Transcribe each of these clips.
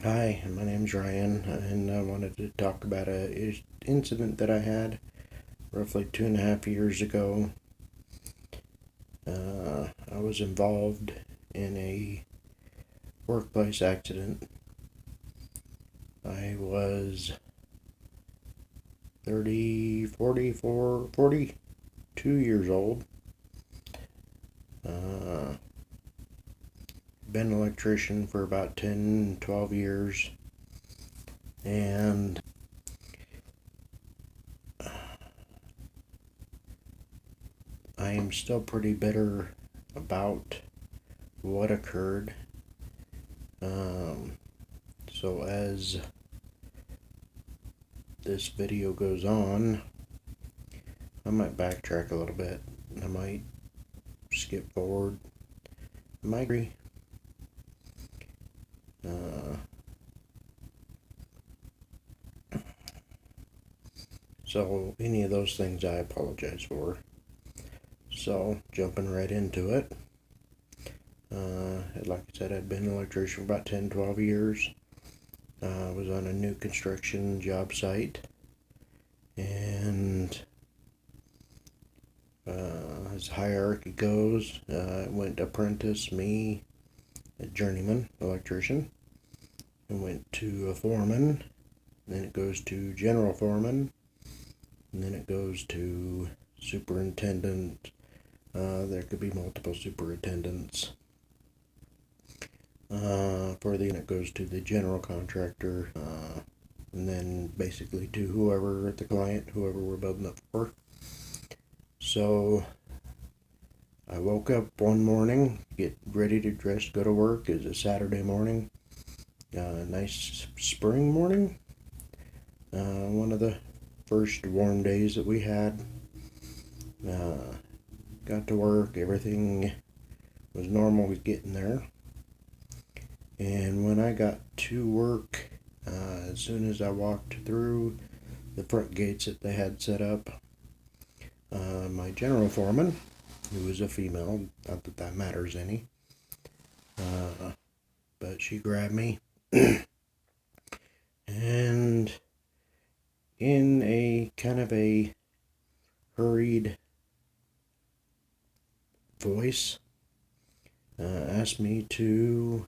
Hi, my name's Ryan, and I wanted to talk about a incident that I had roughly 2.5 years ago. I was involved in a workplace accident. I was 42 years old. Uh, been an electrician for about 10, 12 years, and I am still pretty bitter about what occurred. Um, so as this video goes on, I might backtrack a little bit. I might skip forward. I might agree. Uh, so, any of those things I apologize for. So, jumping right into it. Like I said, I'd been an electrician for about 10, 12 years. I was on a new construction job site. And as hierarchy goes, it went apprentice, me, a journeyman electrician. It went to a foreman. Then it goes to general foreman. And then it goes to superintendent. There could be multiple superintendents. It goes to the general contractor, and then basically to whoever the client, whoever we're building up for. So I woke up one morning, get ready to dress, go to work. It's a Saturday morning, nice spring morning. One of the first warm days that we had. Got to work, everything was normal getting there. And when I got to work, as soon as I walked through the front gates that they had set up, my general foreman, who was a female, not that that matters any, but she grabbed me and in a kind of a hurried voice asked me to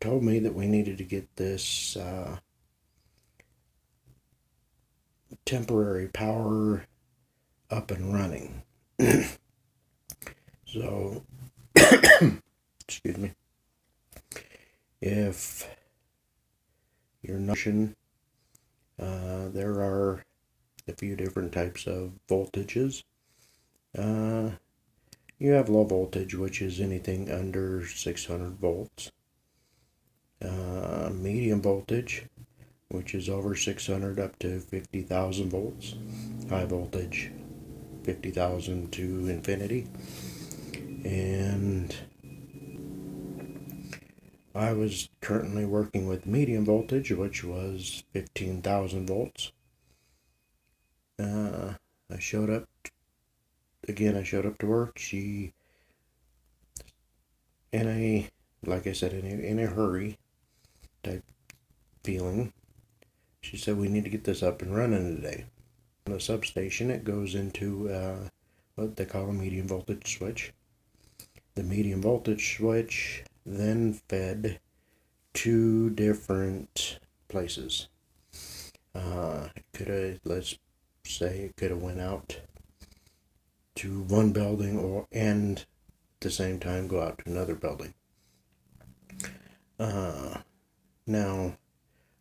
told me that we needed to get this temporary power up and running. So, excuse me, if you're not, there are a few different types of voltages. You have low voltage, which is anything under 600 volts. Medium voltage, which is over 600 up to 50,000 volts. High voltage, 50,000 to infinity. And I was currently working with medium voltage, which was 15,000 volts. I showed up to work. She, like I said, in a hurry type feeling, she said, we need to get this up and running today. On the substation, it goes into what they call a medium voltage switch. The medium voltage switch then fed two different places. Let's say it could have went out to one building and at the same time go out to another building. Now,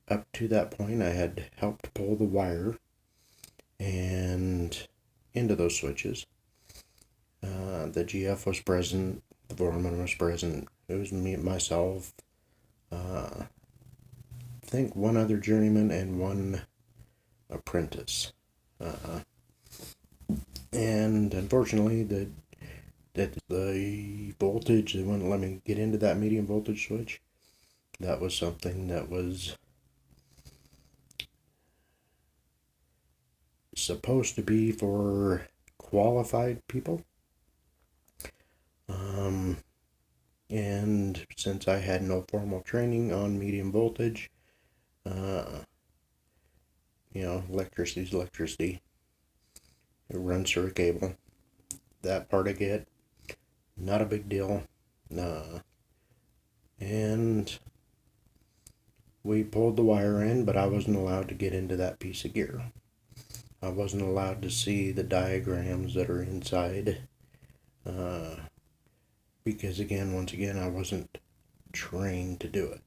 up to that point, I had helped pull the wire and into those switches. The GF was present, the foreman was present. It was me, myself, I think one other journeyman and one apprentice. And unfortunately, the voltage, they wouldn't let me get into that medium voltage switch. That was something that was supposed to be for qualified people. And since I had no formal training on medium voltage, electricity's electricity. It runs through a cable. That part I get. Not a big deal. And we pulled the wire in, but I wasn't allowed to get into that piece of gear. I wasn't allowed to see the diagrams that are inside. Because once again, I wasn't trained to do it.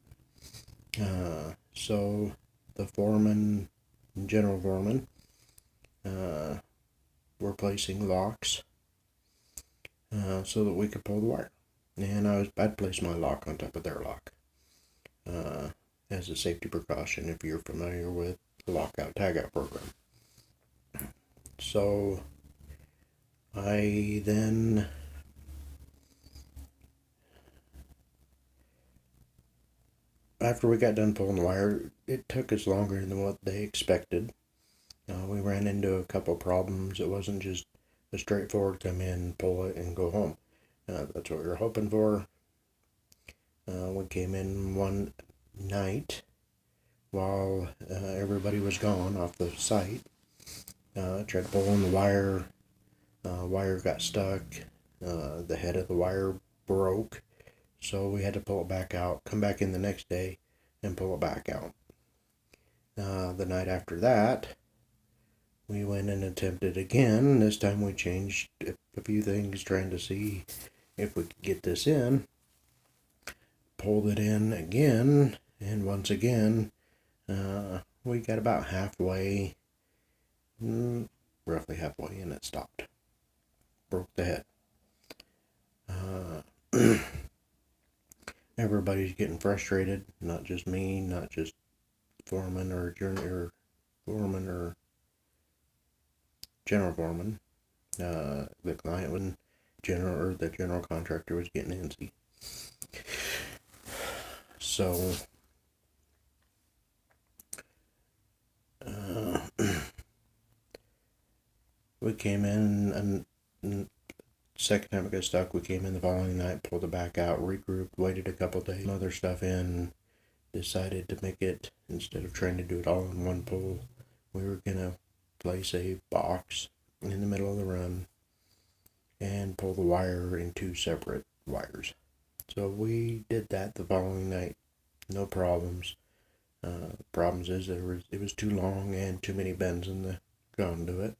So the foreman, general foreman, were placing locks so that we could pull the wire. And I'd place my lock on top of their lock as a safety precaution if you're familiar with the lockout tagout program. So I then after we got done pulling the wire, it took us longer than what they expected. We ran into a couple problems. It wasn't just a straightforward come in, pull it, and go home. That's what we were hoping for. We came in one night while everybody was gone off the site. Tried pulling the wire. Wire got stuck. The head of the wire broke. So we had to pull it back out, come back in the next day, and pull it back out. The night after that, we went and attempted again. This time we changed a few things, trying to see if we could get this in. Pulled it in again, and once again, we got about halfway, roughly halfway, and it stopped. Broke the head. Everybody's getting frustrated, not just me, not just foreman or foreman or general foreman. The client was the general contractor was getting antsy. So we came in, and second time it got stuck, we came in the following night, pulled it back out, regrouped, waited a couple days, some other stuff in, decided to make it, instead of trying to do it all in one pull, we were going to place a box in the middle of the run and pull the wire in two separate wires. So we did that the following night, no problems. Problems is it was too long and too many bends in the conduit.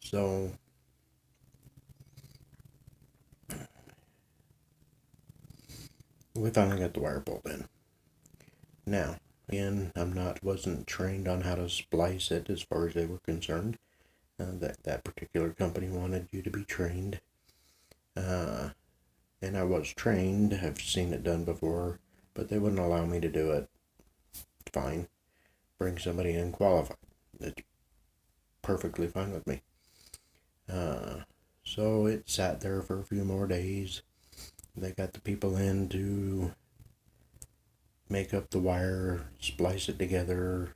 So we finally got the wire pulled in. Now, again, wasn't trained on how to splice it as far as they were concerned. That particular company wanted you to be trained. And I was trained. I've seen it done before, but they wouldn't allow me to do it. Fine. Bring somebody in qualified. It's perfectly fine with me. So it sat there for a few more days. They got the people in to make up the wire, splice it together,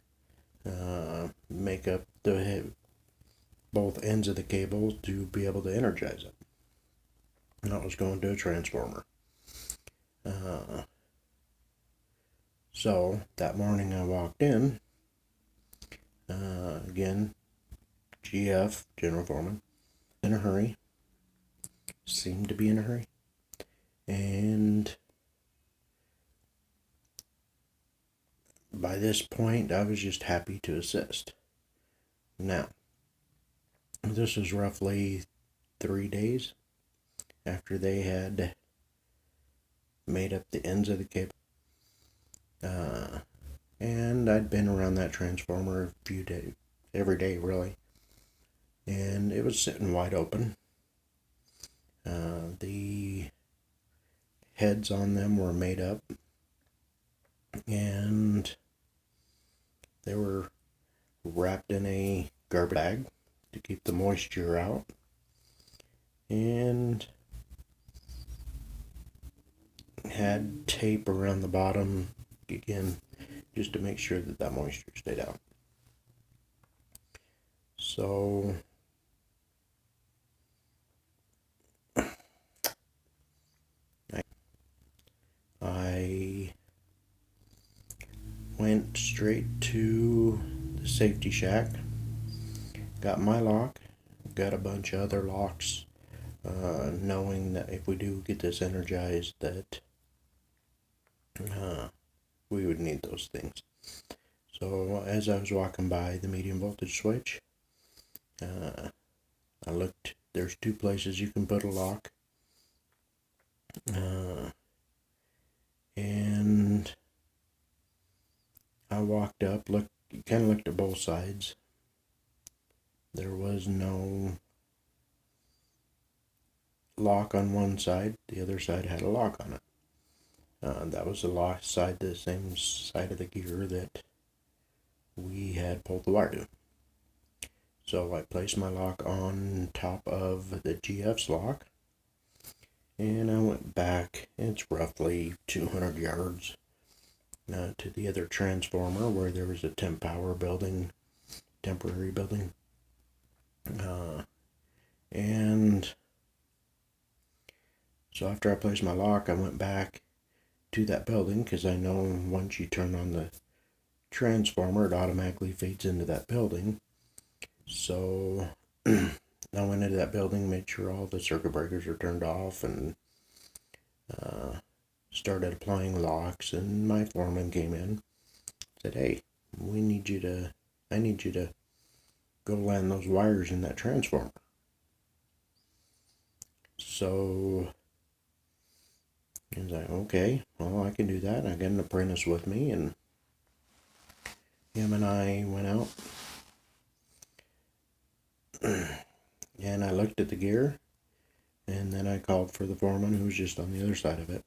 make up both ends of the cable to be able to energize it. And that was going to a transformer. So that morning I walked in, again, GF, General Foreman, in a hurry, seemed to be in a hurry, and by this point I was just happy to assist. Now, this was roughly 3 days after they had made up the ends of the cable. And I'd been around that transformer a few days, every day really, and it was sitting wide open. The heads on them were made up, and they were wrapped in a garbage bag to keep the moisture out, and had tape around the bottom, again, just to make sure that moisture stayed out. So went straight to the safety shack, got my lock, got a bunch of other locks, knowing that if we do get this energized, that we would need those things. So as I was walking by the medium voltage switch, I looked. There's two places you can put a lock, and I walked up, kind of looked at both sides. There was no lock on one side. The other side had a lock on it. That was the lock side, the same side of the gear that we had pulled the wire to. So I placed my lock on top of the GF's lock, and I went back. It's roughly 200 yards to the other transformer where there was a temp power building, temporary building. And so after I placed my lock, I went back to that building because I know once you turn on the transformer, it automatically feeds into that building. So I went into that building, made sure all the circuit breakers are turned off, and started applying locks. And my foreman came in, said, "Hey, I need you to go land those wires in that transformer." So he's like, "Okay, well, I can do that." I got an apprentice with me, and him and I went out, and I looked at the gear, and then I called for the foreman, who was just on the other side of it,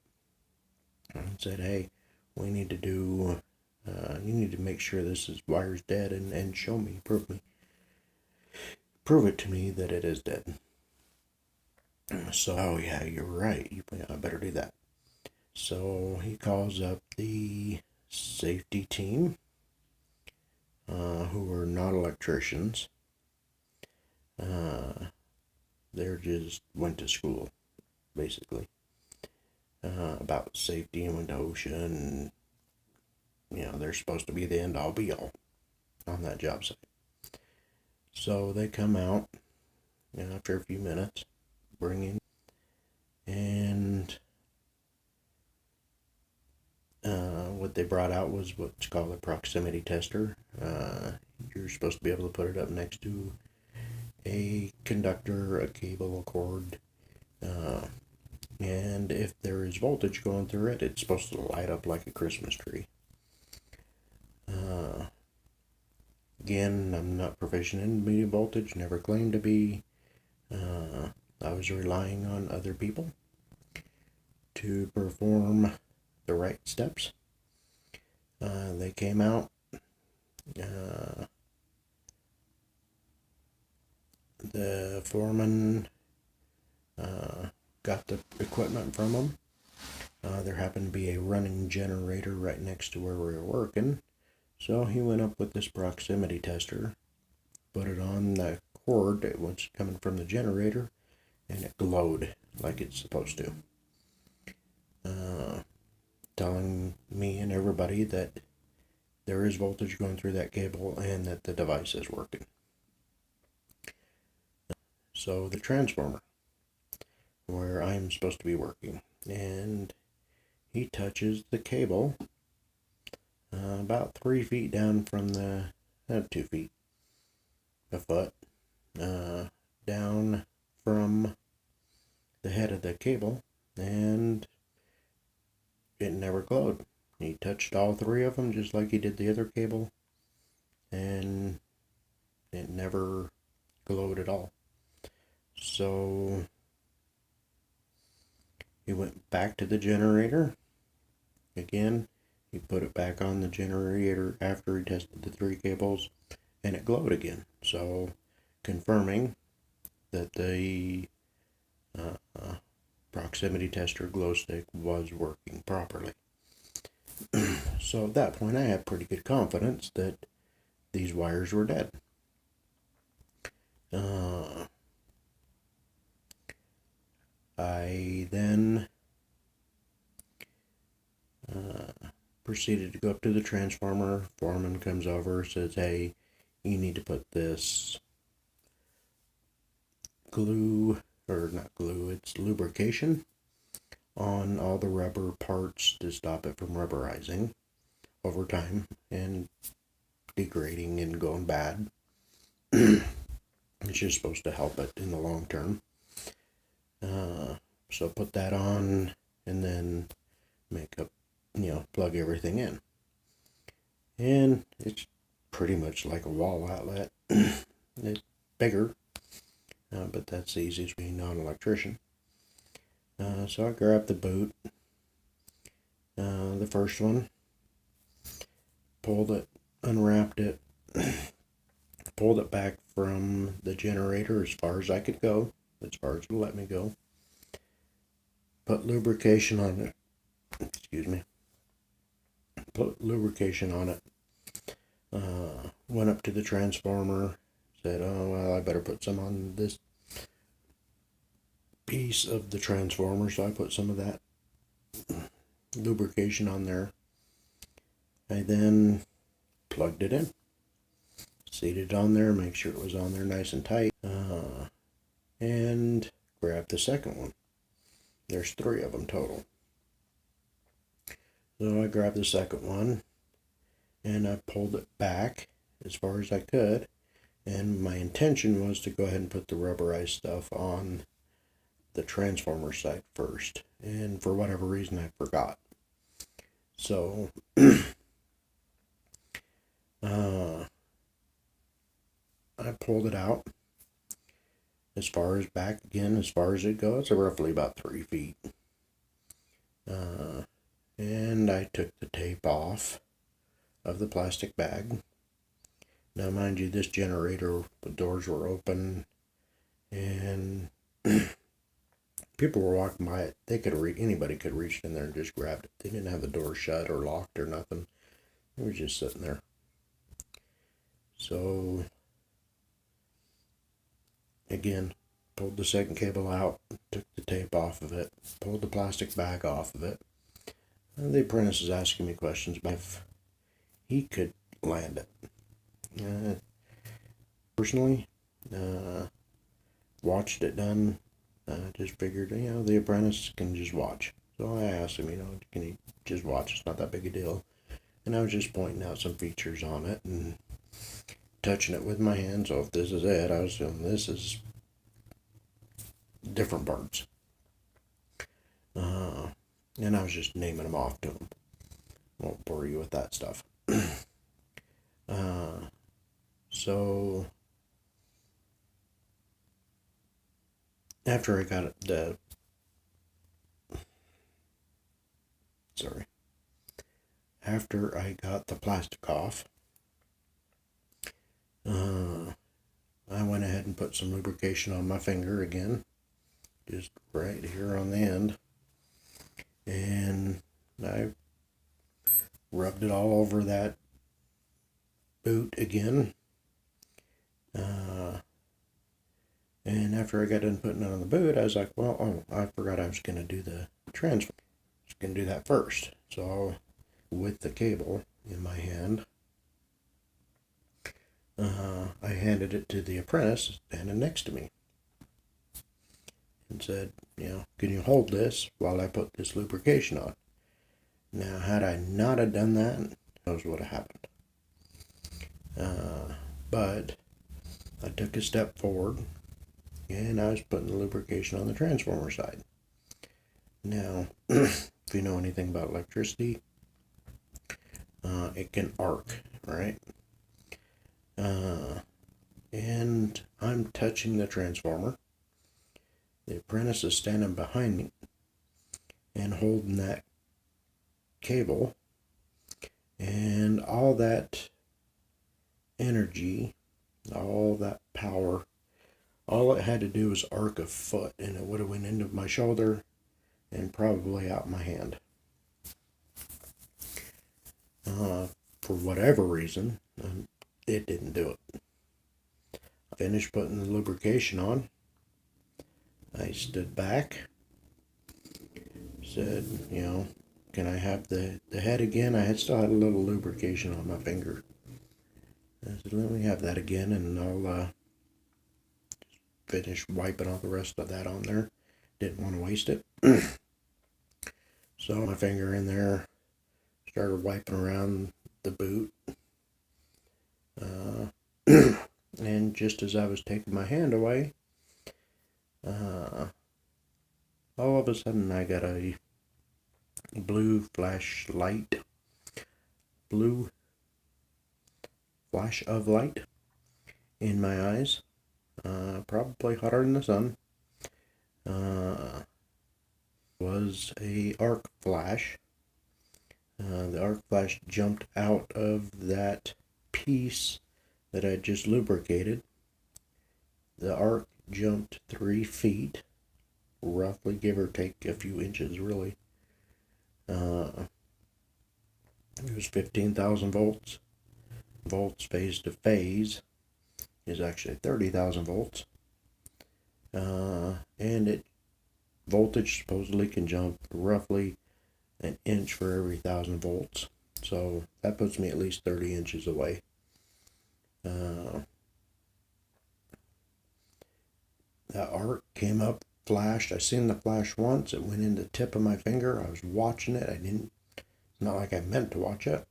and said, "Hey, we need to do, you need to make sure this wire's dead, and show me, prove it to me that it is dead." So, "Oh yeah, you're right, I better do that." So he calls up the safety team, who are not electricians. They just went to school, basically, about safety and went to OSHA, and they're supposed to be the end all be all on that job site. So they come out, after a few minutes, bring in, and what they brought out was what's called a proximity tester. You're supposed to be able to put it up next to a conductor, a cable, a cord, and if there is voltage going through it, it's supposed to light up like a Christmas tree. Again, I'm not proficient in medium voltage, never claimed to be. I was relying on other people to perform the right steps. They came out. The foreman got the equipment from them. There happened to be a running generator right next to where we were working, so he went up with this proximity tester, put it on the cord that was coming from the generator, and it glowed like it's supposed to, telling me and everybody that there is voltage going through that cable and that the device is working. So the transformer, where I'm supposed to be working, and he touches the cable about 3 feet down from 2 feet, a foot, down from the head of the cable, and it never glowed. He touched all three of them just like he did the other cable, and it never glowed at all. So he went back to the generator. Again, he put it back on the generator after he tested the three cables, and it glowed again. So confirming that the proximity tester glow stick was working properly. So at that point, I had pretty good confidence that these wires were dead. I then proceeded to go up to the transformer. Foreman comes over, says, hey, you need to put this glue, or not glue, it's lubrication on all the rubber parts to stop it from rubberizing over time and degrading and going bad. It's just supposed to help it in the long term. So put that on and then plug everything in. And it's pretty much like a wall outlet. It's bigger, but that's the easiest being non-electrician. So I grabbed the boot, the first one, pulled it, unwrapped it, pulled it back from the generator as far as I could go, as far as it'll let me go. Put lubrication on it. Excuse me. Put lubrication on it. Went up to the transformer. Said, oh, well, I better put some on this piece of the transformer. So I put some of that lubrication on there. I then plugged it in. Seated it on there. Make sure it was on there nice and tight. And grabbed the second one. There's 3 of them total. So I grabbed the second one and I pulled it back as far as I could. And my intention was to go ahead and put the rubberized stuff on the transformer side first. And for whatever reason, I forgot. So I pulled it out. As far as back again, as far as it goes, roughly about 3 feet. And I took the tape off of the plastic bag. Now, mind you, this generator, the doors were open, and people were walking by it. They could anybody could reach in there and just grab it. They didn't have the door shut or locked or nothing. It was just sitting there. So again, pulled the second cable out, took the tape off of it, pulled the plastic bag off of it. And the apprentice is asking me questions about if he could land it. Personally, watched it done. Just figured, the apprentice can just watch. So I asked him, can he just watch? It's not that big a deal. And I was just pointing out some features on it and touching it with my hand. So if this is it, I was assuming this is different parts. And I was just naming them off to him. Won't bore you with that stuff. So after I got after I got the plastic off, I went ahead and put some lubrication on my finger again, just right here on the end, and I rubbed it all over that boot again. And after I got done putting it on the boot, I was like, I forgot I was going to do the transfer. I was going to do that first. So with the cable in my hand, I handed it to the apprentice standing next to me and said, can you hold this while I put this lubrication on? Now, had I not have done that, who knows what would have happened. But I took a step forward and I was putting the lubrication on the transformer side. Now, if you know anything about electricity, it can arc, right? And I'm touching the transformer. The apprentice is standing behind me and holding that cable, and all that energy, all that power, all it had to do was arc a foot, and it would have went into my shoulder and probably out my hand. For whatever reason, it didn't do it. I finished putting the lubrication on. I stood back, said, can I have the head again? I still had a little lubrication on my finger. I said, let me have that again, and I'll finish wiping all the rest of that on there. Didn't want to waste it. So my finger in there, started wiping around the boot. And just as I was taking my hand away, all of a sudden I got a blue flash of light in my eyes, probably hotter than the sun. Was a arc flash. The arc flash jumped out of that piece that I just lubricated. The arc jumped 3 feet, roughly, give or take a few inches, really. It was 15,000 volts. Volts phase to phase is actually 30,000 volts. And it voltage supposedly can jump roughly an inch for every 1,000 volts. So that puts me at least 30 inches away. That arc came up, flashed. I seen the flash once. It went in the tip of my finger. I was watching it. It's not like I meant to watch it.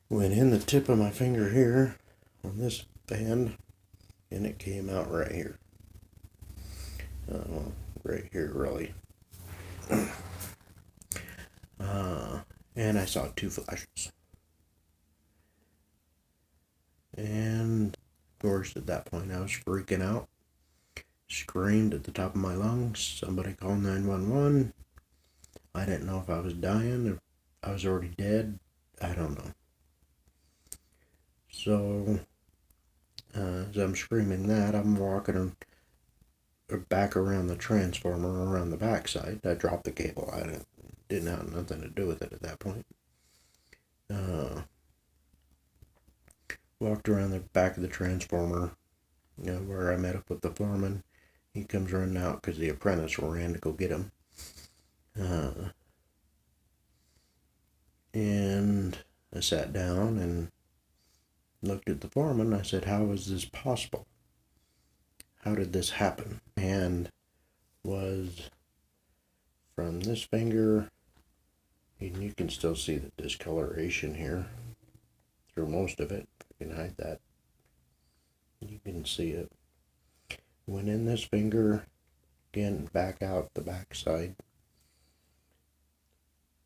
Went in the tip of my finger here on this band, and it came out right here. Right here, really. And I saw 2 flashes. And of course, at that point, I was freaking out. Screamed at the top of my lungs. Somebody call 911. I didn't know if I was dying, if I was already dead. I don't know. So, as I'm screaming that, I'm walking back around the transformer, around the backside. I dropped the cable. I didn't have nothing to do with it at that point. Walked around the back of the transformer, where I met up with the foreman. He comes running out because the apprentice ran to go get him. And I sat down and looked at the foreman. I said, how is this possible? How did this happen? And was from this finger, and you can still see the discoloration here through most of it. You can hide that. You can see it. Went in this finger, again, back out the back side.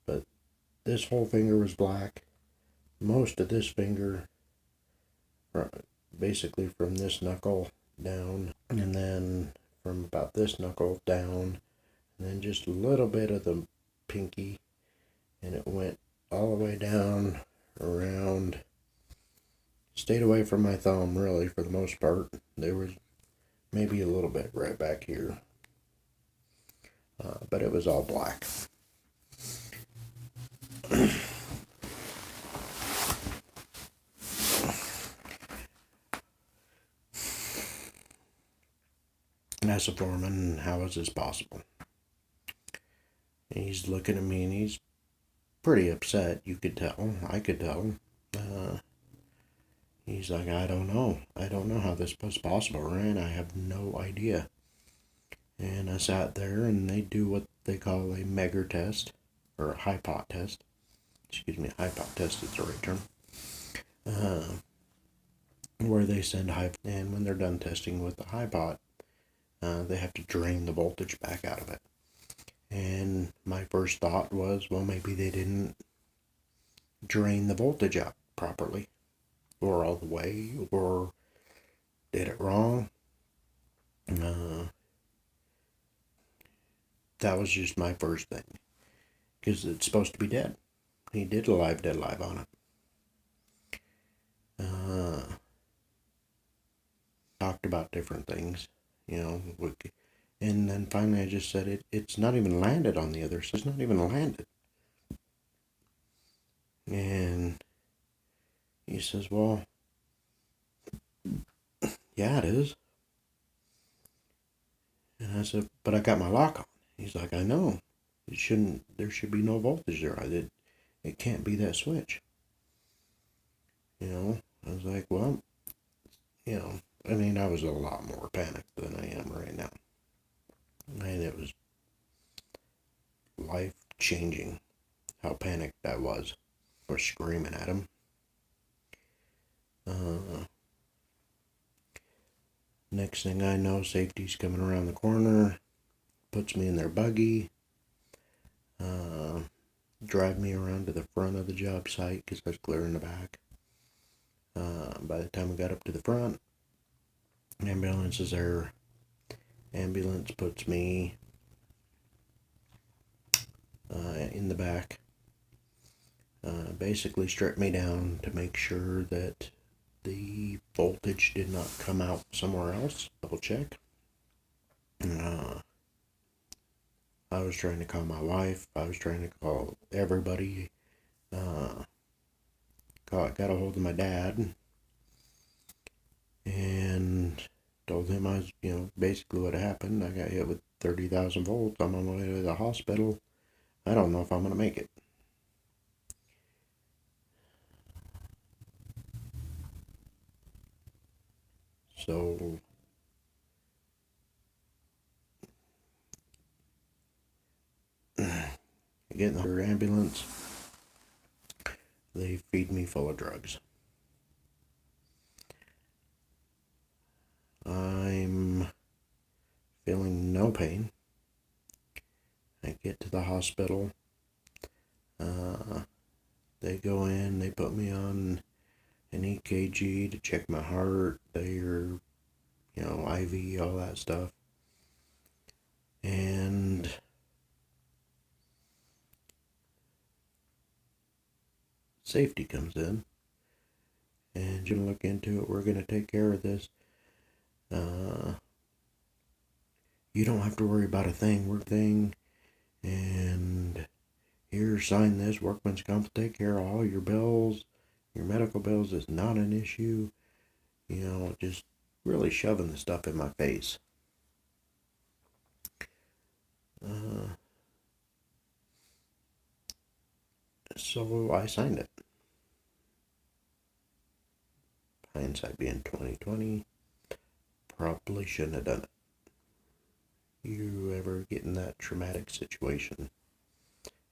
But this whole finger was black. Most of this finger, basically from this knuckle down, and then from about this knuckle down, and then just a little bit of the pinky, and it went all the way down around. Stayed away from my thumb, really, for the most part. There was maybe a little bit right back here, but it was all black. And as a foreman, how is this possible? And he's looking at me, and he's pretty upset. You could tell. I could tell. He's like, I don't know. I don't know how this was possible, Ryan. I have no idea. And I sat there, and they do what they call a Megger test, or a HiPot test. Excuse me, HiPot test is the right term. Where they send HiPot, and when they're done testing with the HiPot, they have to drain the voltage back out of it. And my first thought was, well, maybe they didn't drain the voltage out properly, or all the way, or did it wrong. That was just my first thing, because it's supposed to be dead. He did dead live on it. Talked about different things, and then finally I just said, it's not even landed on the other side. It's not even landed. And he says, well, yeah, it is. And I said, but I got my lock on. He's like, I know. There should be no voltage there. It can't be that switch. I was like, well, I mean, I was a lot more panicked than I am right now. And it was life changing how panicked I was. I was screaming at him. Next thing I know, safety's coming around the corner, puts me in their buggy, drive me around to the front of the job site because I was clearing the back. By the time we got up to the front, ambulance is there. Ambulance puts me in the back. Basically stripped me down to make sure that the voltage did not come out somewhere else. Double check. I was trying to call my wife. I was trying to call everybody. Got a hold of my dad and told him I was, basically what happened. I got hit with 30,000 volts. I'm on my way to the hospital. I don't know if I'm going to make it. So, I get in the ambulance. They feed me full of drugs. I'm feeling no pain. I get to the hospital. They go in, they put me on an EKG to check my heart. They're, IV, all that stuff. And safety comes in. And you're going to look into it. We're going to take care of this. You don't have to worry about a thing. And here, sign this. Workman's Comp will take care of all your bills. Your medical bills is not an issue. Just really shoving the stuff in my face. So I signed it. Hindsight being 2020, probably shouldn't have done it. You ever get in that traumatic situation,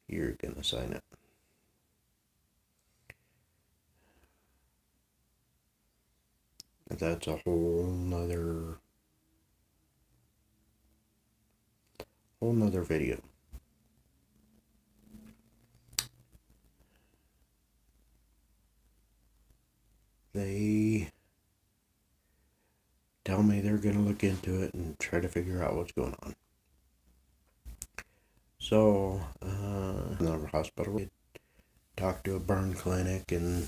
you're gonna sign it. That's a whole nother video. They tell me they're going to look into it and try to figure out what's going on. So, in the hospital, we talked to a burn clinic and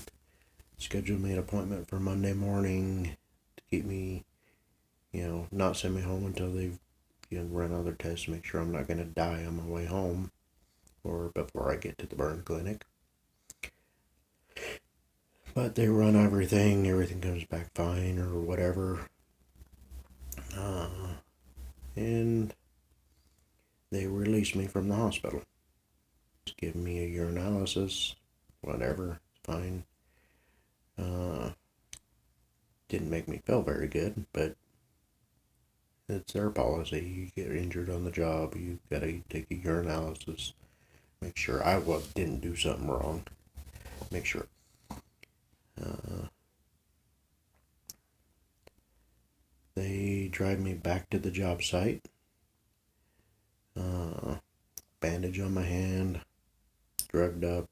scheduled me an appointment for Monday morning to keep me, not send me home until they've run other tests to make sure I'm not going to die on my way home or before I get to the burn clinic. But they run everything comes back fine or whatever. And they released me from the hospital. Just give me a urinalysis, whatever, fine. Didn't make me feel very good, but it's their policy. You get injured on the job, you gotta take a urinalysis. Make sure I didn't do something wrong. Make sure. They drive me back to the job site. Bandage on my hand, drugged up,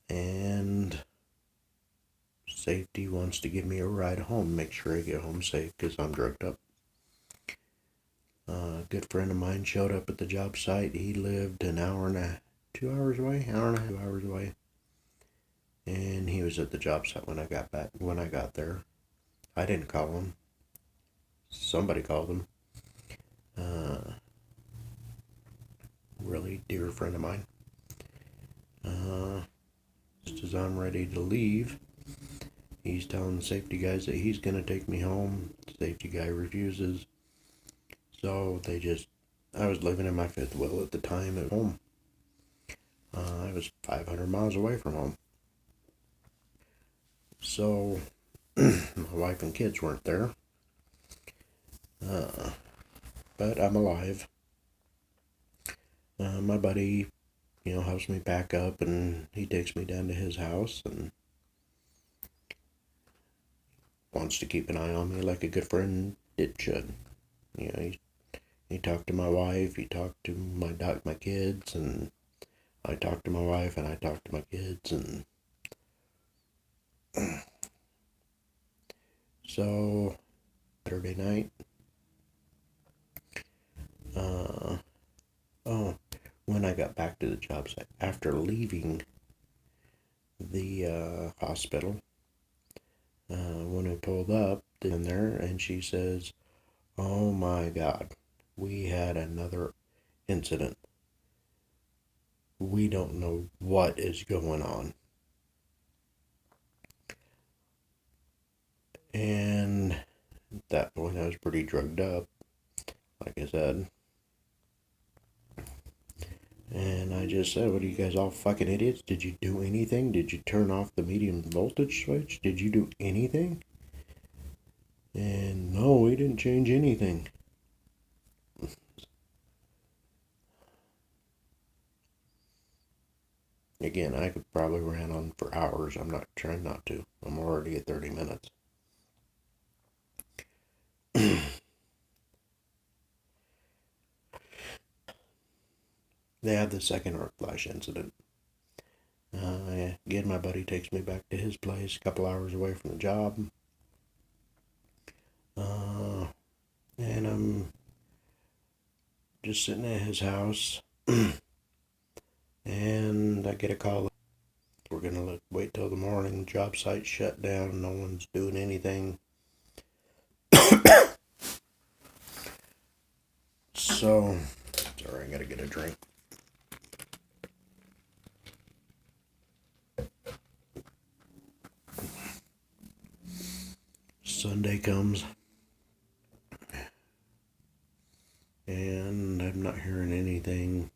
and safety wants to give me a ride home, make sure I get home safe because I'm drugged up. A good friend of mine showed up at the job site. He lived an hour and a half, 2 hours away, and he was at the job site when I got there. I didn't call him. Somebody called him. Really dear friend of mine. Just as I'm ready to leave, he's telling the safety guys that he's going to take me home. The safety guy refuses. So they just I was living in my fifth wheel at the time at home. I was 500 miles away from home. So, my wife and kids weren't there. But I'm alive. My buddy, helps me pack up, and he takes me down to his house and wants to keep an eye on me like a good friend should. He talked to my wife, he talked to my kids, and I talked to my wife, and I talked to my kids, and so Saturday night. When I got back to the job site after leaving the hospital, when I pulled up in there, and she says, "Oh my God, we had another incident. We don't know what is going on." And at that point, I was pretty drugged up, like I said. And I just said, "What are you guys, all fucking idiots? Did you do anything? Did you turn off the medium voltage switch? Did you do anything?" And no, we didn't change anything. Again, I could probably rant on for hours. I'm not trying not to. I'm already at 30 minutes. They had the second arc flash incident. Again, my buddy takes me back to his place, a couple hours away from the job. And I'm just sitting at his house. And I get a call. We're going to wait till the morning. Job site shut down. No one's doing anything. So, sorry, I got to get a drink. Sunday comes, and I'm not hearing anything.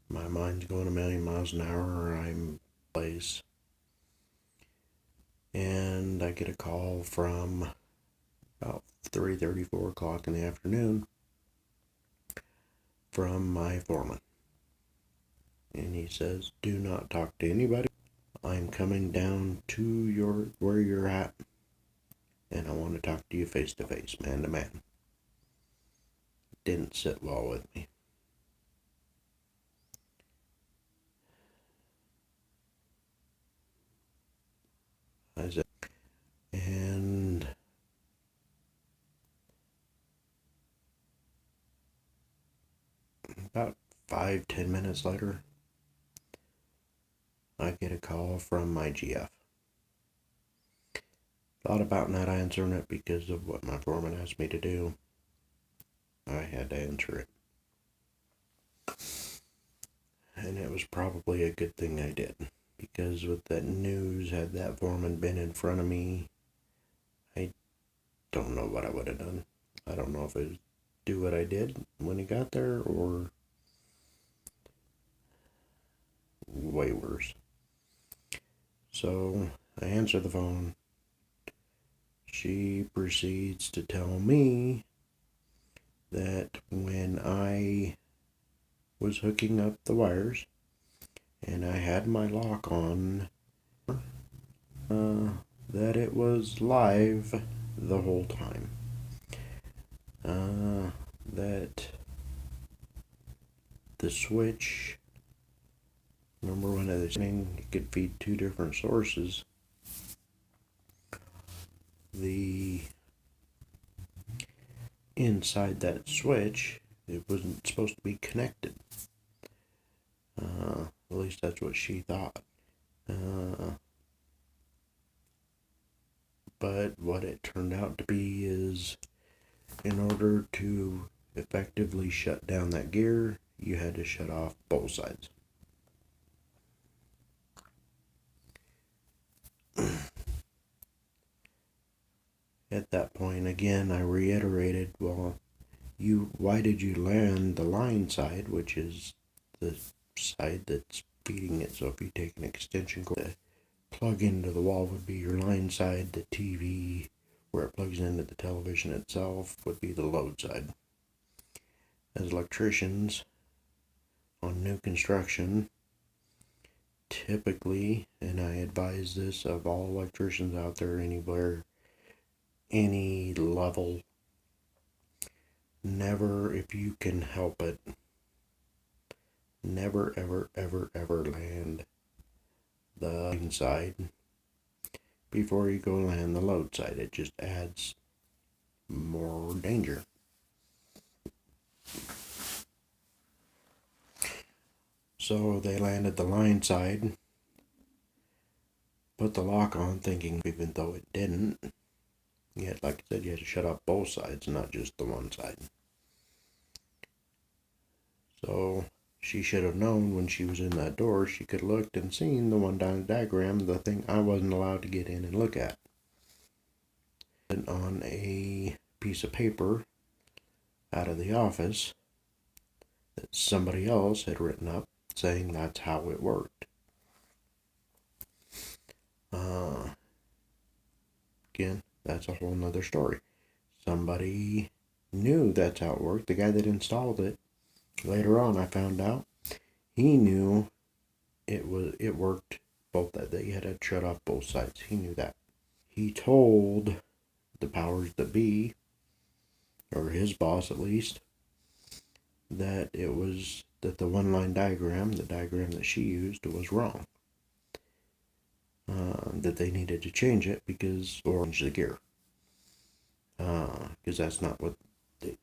My mind's going a million miles an hour. I'm place, and I get a call from about 3:30, 4 o'clock in the afternoon from my foreman, and he says, "Do not talk to anybody. I'm coming down to where you're at, and I want to talk to you face to face, man to man." Didn't sit well with me. I said, and about 5-10 minutes later, I get a call from my GF. Thought about not answering it because of what my foreman asked me to do. I had to answer it. And it was probably a good thing I did. Because with that news, had that foreman been in front of me, I don't know what I would have done. I don't know if it was do what I did when he got there, or way worse. So I answer the phone. She proceeds to tell me that when I was hooking up the wires and I had my lock on, that it was live the whole time. That the switch, remember when I was saying you could feed two different sources, the inside that switch, it wasn't supposed to be connected. At least that's what she thought. But what it turned out to be is, in order to effectively shut down that gear, you had to shut off both sides. At that point, again, I reiterated, well, why did you land the line side, which is the side that's feeding it? So if you take an extension cord, the plug into the wall would be your line side. The TV, where it plugs into the television itself, would be the load side. As electricians on new construction, typically, and I advise this of all electricians out there anywhere, any level, never, if you can help it, never ever ever ever land the inside before you go land the load side. It just adds more danger. So they landed the line side, put the lock on, thinking, even though it didn't, yet, like I said, you had to shut off both sides, not just the one side. So she should have known when she was in that door, she could have looked and seen the one down the diagram, the thing I wasn't allowed to get in and look at. And on a piece of paper out of the office that somebody else had written up, saying that's how it worked. Again, that's a whole nother story. Somebody knew that's how it worked. The guy that installed it, later on I found out, he knew it worked both, that he had to shut off both sides. He knew that. He told the powers that be, or his boss at least, that the one line diagram, the diagram that she used, was wrong. That they needed to change it or change the gear. Because that's not what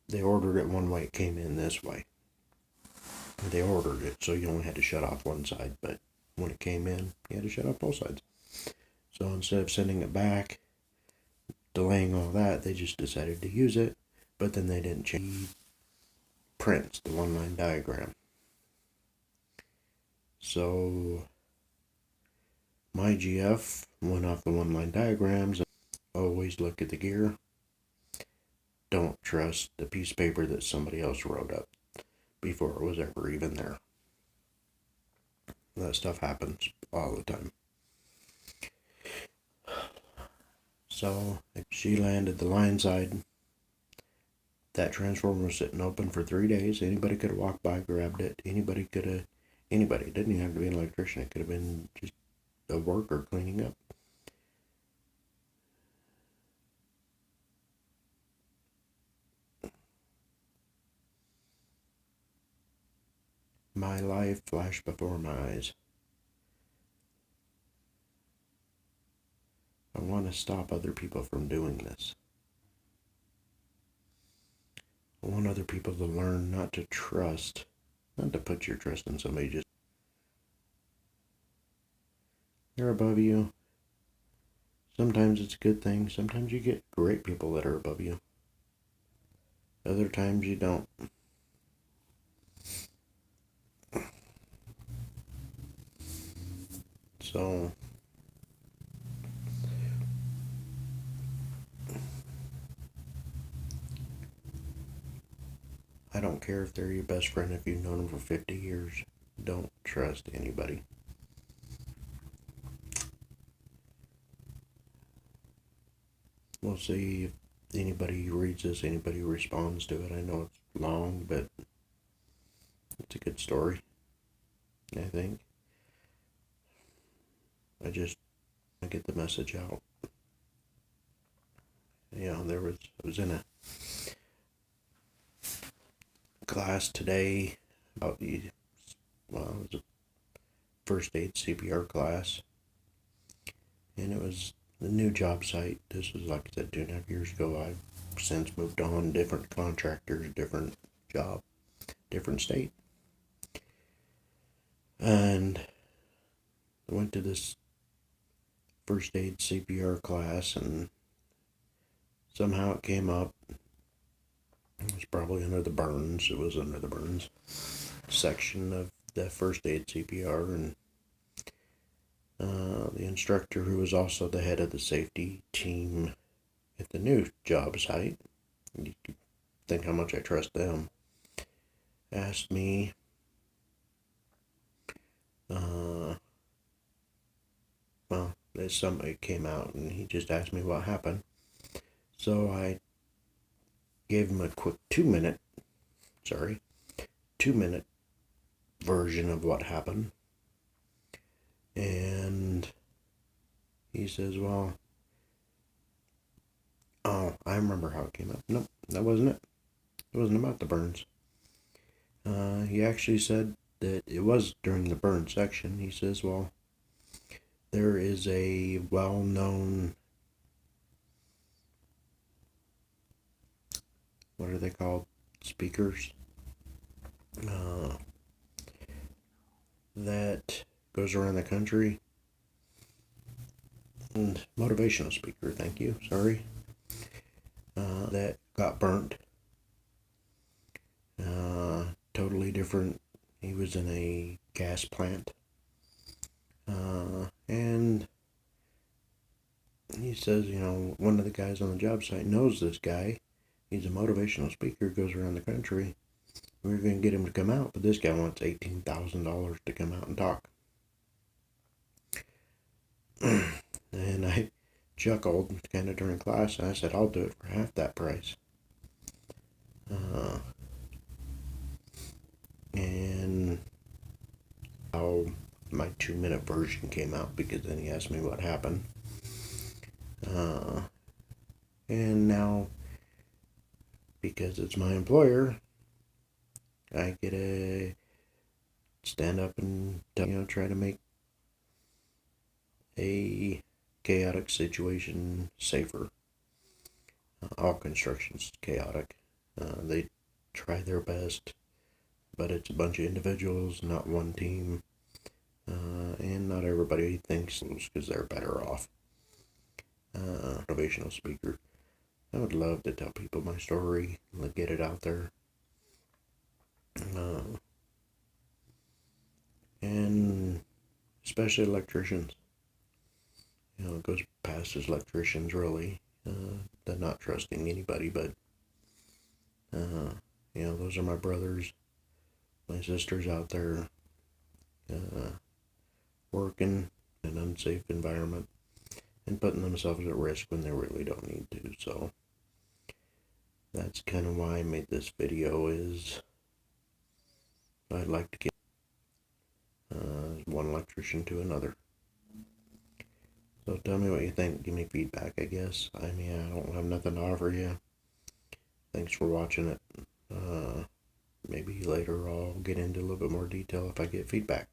they ordered it one way, it came in this way. They ordered it so you only had to shut off one side, but when it came in, you had to shut off both sides. So instead of sending it back, delaying all that, they just decided to use it, but then they didn't change prints, the one line diagram. So my GF went off the one line diagrams. Always look at the gear. Don't trust the piece of paper that somebody else wrote up before it was ever even there. That stuff happens all the time. So she landed the line side. That transformer was sitting open for 3 days. Anybody could have walked by, grabbed it. Anybody. It didn't even have to be an electrician. It could have been just a worker cleaning up. My life flashed before my eyes. I want to stop other people from doing this. I want other people to learn not to put your trust in somebody. They're above you. Sometimes it's a good thing. Sometimes you get great people that are above you. Other times you don't. So I don't care if they're your best friend, if you've known them for 50 years. Don't trust anybody. We'll see if anybody reads this, anybody responds to it. I know it's long, but it's a good story, I think. I get the message out. I was in a class today about it was a first aid CPR class, and it was the new job site. This was, like I said, 2.5 years ago. I've since moved on, different contractors, different job, different state. And I went to this first aid CPR class, and somehow it came up. It was probably under the burns. It was under the burns section of the first aid CPR, and the instructor, who was also the head of the safety team at the new job site, think how much I trust them. Asked me, well, somebody came out and he just asked me what happened. So I gave him a quick 2-minute version of what happened. And he says, well, oh, I remember how it came up. Nope, that wasn't it. It wasn't about the burns. He actually said that it was during the burn section. He says, well, there is a well-known, what are they called? Speakers. That goes around the country. And motivational speaker, thank you, sorry. That got burnt. Totally different. He was in a gas plant. And he says, one of the guys on the job site knows this guy. He's a motivational speaker, goes around the country. We're going to get him to come out, but this guy wants $18,000 to come out and talk. And I chuckled kind of during class, and I said, I'll do it for half that price. And how my 2-minute version came out, because then he asked me what happened. And now, because it's my employer, I get to stand up and try to make a chaotic situation safer. All construction's chaotic. They try their best, but it's a bunch of individuals, not one team, and not everybody thinks because they're better off. Motivational speaker. I would love to tell people my story, get it out there. And especially electricians. It goes past as electricians, really. They're not trusting anybody, but, those are my brothers, my sisters out there, working in an unsafe environment and putting themselves at risk when they really don't need to. So that's kind of why I made this video. Is I'd like to get one electrician to another. So tell me what you think. Give me feedback, I guess. I don't have nothing to offer you. Thanks for watching it. Maybe later I'll get into a little bit more detail if I get feedback.